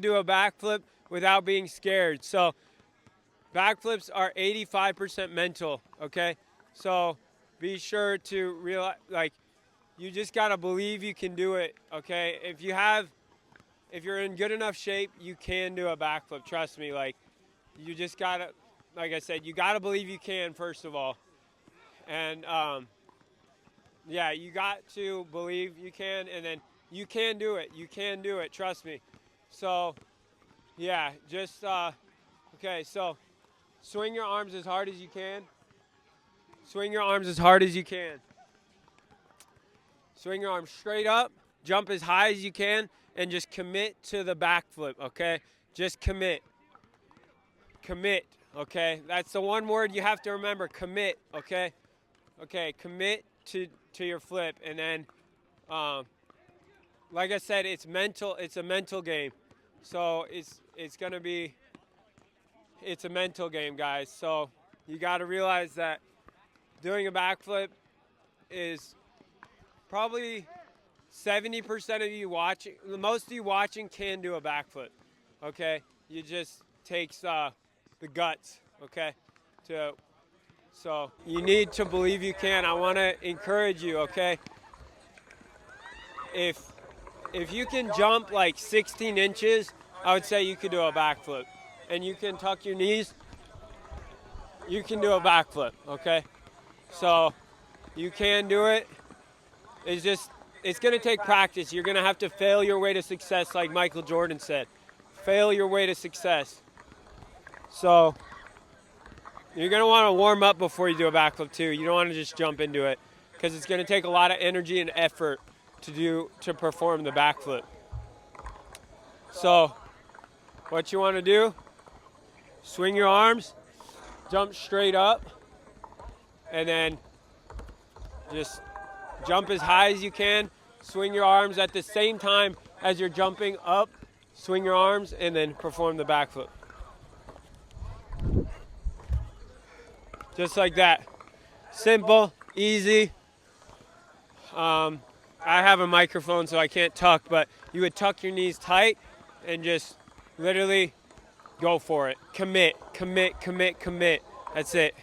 do a backflip without being scared. So backflips are 85% mental, okay? So be sure to realize, like, you just got to believe you can do it, okay? If you're in good enough shape, you can do a backflip. Trust me, like, you just got to, like I said, you got to believe you can, first of all. And, yeah, you got to believe you can, and then you can do it. You can do it, trust me. So, yeah, just, okay, so swing your arms as hard as you can. Swing your arms as hard as you can. Swing your arms straight up, jump as high as you can, and just commit to the backflip, okay? Just commit. Commit, okay? That's the one word you have to remember, commit, okay? Okay, commit to your flip, and then, like I said, it's mental. It's a mental game, so it's gonna be. It's a mental game, guys. So you got to realize that doing a backflip is probably 70% of you watching. Most of you watching can do a backflip. Okay, it just takes the guts. Okay, so you need to believe you can. I want to encourage you, okay? If you can jump like 16 inches, I would say you could do a backflip. And you can tuck your knees, you can do a backflip, okay? So you can do it. It's going to take practice. You're going to have to fail your way to success, like Michael Jordan said. Fail your way to success. So you're going to want to warm up before you do a backflip too. You don't want to just jump into it because it's going to take a lot of energy and effort to perform the backflip. So what you want to do, swing your arms, jump straight up, and then just jump as high as you can. Swing your arms at the same time as you're jumping up. Swing your arms and then perform the backflip. Just like that. Simple, easy. I have a microphone so I can't tuck, but you would tuck your knees tight and just literally go for it. Commit, commit, commit, commit. That's it.